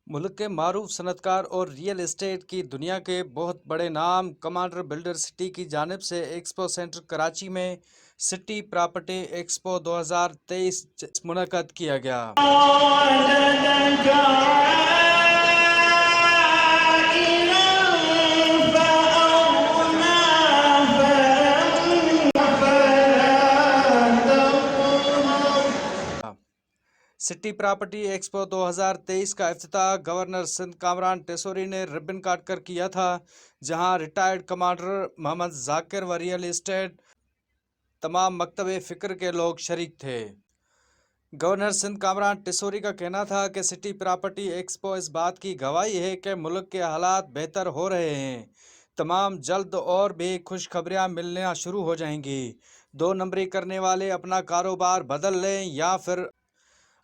मुल्क के मारूफ सनतकार और रियल एस्टेट की दुनिया के बहुत बड़े नाम कमांडर बिल्डर सिटी की जानिब से एक्सपो सेंटर कराची में सिटी प्रॉपर्टी एक्सपो 2023 मुनक्कद किया गया। सिटी प्रॉपर्टी एक्सपो 2023 का इफ्तिताह गवर्नर सिंध कामरान टेसोरी ने रिबन काट कर किया था, जहां रिटायर्ड कमांडर मोहम्मद जाकिर व रियल एस्टेट तमाम मकतब फ़िक्र के लोग शरीक थे। गवर्नर सिंध कामरान टेसोरी का कहना था कि सिटी प्रॉपर्टी एक्सपो इस बात की गवाही है कि मुल्क के हालात बेहतर हो रहे हैं। तमाम जल्द और भी खुशखबरियाँ मिलना शुरू हो जाएंगी। दो नंबरी करने वाले अपना कारोबार बदल लें या फिर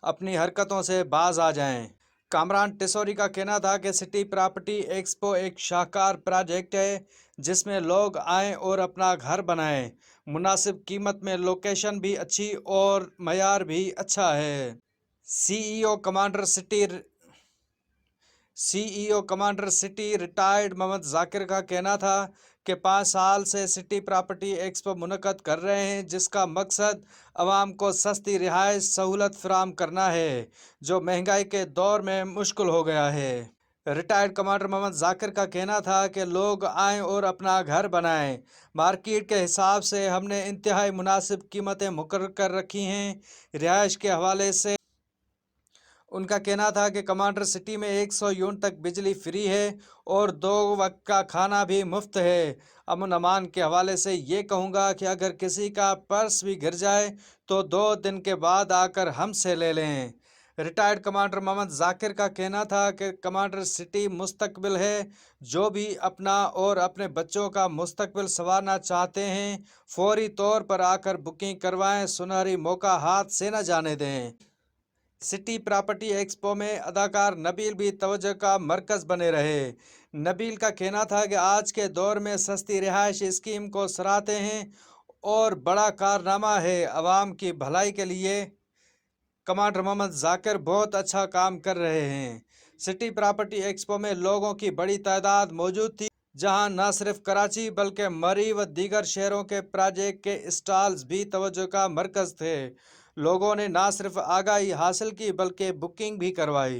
अपनी हरकतों से बाज आ जाएं। कामरान टेसोरी का कहना था कि सिटी प्रॉपर्टी एक्सपो एक शाहकार प्रोजेक्ट है जिसमें लोग आएं और अपना घर बनाएं। मुनासिब कीमत में लोकेशन भी अच्छी और मयार भी अच्छा है। CEO commander city retired Mohammad Zakir का कहना था कि 5 साल से सिटी प्रॉपर्टी एक्सपो मुनक्कद कर रहे हैं, जिसका मकसद अवाम को सस्ती रिहाइश सहूलत फराहम करना है, जो महंगाई के दौर में मुश्किल हो गया है। रिटायर्ड कमांडर मोहम्मद जाकिर का कहना था कि लोग आएं और अपना घर बनाएं। मार्केट के हिसाब से हमने इंतहाई मुनासिब कीमतें मुकर्रर कर रखी हैं। रिहाइश के हवाले से उनका कहना था कि कमांडर सिटी में 100 यूनिट तक बिजली फ्री है और 2 वक्त का खाना भी मुफ्त है। अमन अमान के हवाले से ये कहूँगा कि अगर किसी का पर्स भी गिर जाए तो 2 दिन के बाद आकर हमसे ले लें। रिटायर्ड कमांडर मोहम्मद जाकिर का कहना था कि कमांडर सिटी मुस्तकबिल है। जो भी अपना और अपने बच्चों का मुस्तकबिल संवारना चाहते हैं, फौरी तौर पर आकर बुकिंग करवाएं। सुनहरी मौका हाथ से न जाने दें। सिटी प्रॉपर्टी एक्सपो में अदाकार नबील भी तवज्जो का मरकज़ बने रहे। नबील का कहना था कि आज के दौर में सस्ती रिहाइश स्कीम को सराहते हैं और बड़ा कारनामा है। अवाम की भलाई के लिए कमांडर मोहम्मद जाकिर बहुत अच्छा काम कर रहे हैं। सिटी प्रॉपर्टी एक्सपो में लोगों की बड़ी तादाद मौजूद थी, जहां न सिर्फ कराची बल्कि मरी व दीगर शहरों के प्रोजेक्ट के स्टॉल्स भी तवज्जो का मरकज़ थे। लोगों ने न सिर्फ आगाही हासिल की बल्कि बुकिंग भी करवाई।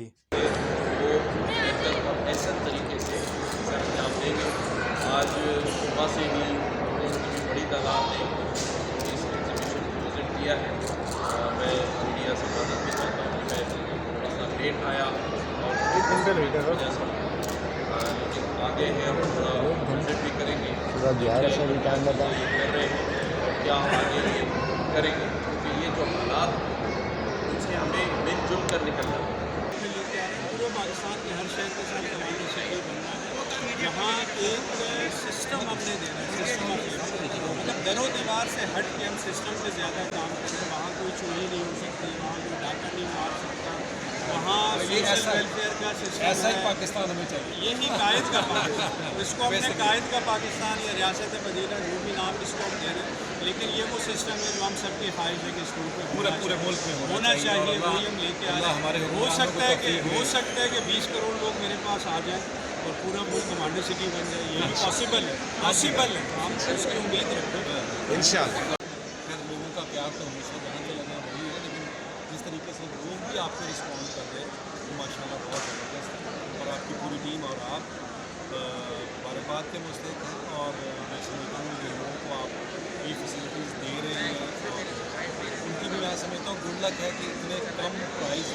ऐसा तरीके से इसका अंजाम देंगे। आज सुबह से ही लोगों की बड़ी तादाद ने इस एग्जीबिशन को विज़िट किया है। मैं मीडिया से मदद भी चाहता हूँ। मैं थोड़ा सा लेट आया और लेकिन आगे हैं, हम थोड़ा विज़िट भी करेंगे कर रहे हैं और क्या आगे करेंगे, क्योंकि ये जो हालात उनसे हमें मिलजुल कर निकलना है। पूरे पाकिस्तान के हर शहर के साथ कमांडर सिटी बनना है, जहाँ एक सिस्टम हमने देना है। सिस्टम मतलब दरो दीवार से हट के हम सिस्टम पे ज़्यादा काम करें। वहाँ कोई चोरी नहीं हो सकती, वहाँ कोई डाका नहीं मार सकता, वहाँ सोशल वेलफेयर का सिस्टम ऐसा ही पाकिस्तान हमें चाहिए। यही कायद का पाकिस्तान, इसको हमने कायद का पाकिस्तान या रियासत मदीना जो भी नाम इसको हम दे रहे हैं, लेकिन ये वो सिस्टम है जो हम सबकी ख्वाहिश है कि इसको पूरे मुल्क में होना चाहिए। वही हम लेके आ रहे हैं। हो सकता है कि 20 करोड़ लोग मेरे पास आ जाएं और पूरा मुल्क कमांडर सिटी बन जाए। ये भी पॉसिबल है। तो हम उसकी उम्मीद रखते हैं इंशाअल्लाह। खैर लोगों का प्यार तो हमेशा जहाँ से लगा वही है, लेकिन जिस तरीके से लोग भी आपको रिस्पॉन्ड कर रहे हैं तो माशाल्लाह बहुत ज़बरदस्त है। और आपकी पूरी टीम और आप बात के मुस्तैद हैं और मैं समझता हूँ जिन लोगों को आप ये फैसिलिटीज़ दे रहे हैं और उनकी भी मैं समझता हूँ गुड लक है कि इतने कम प्राइस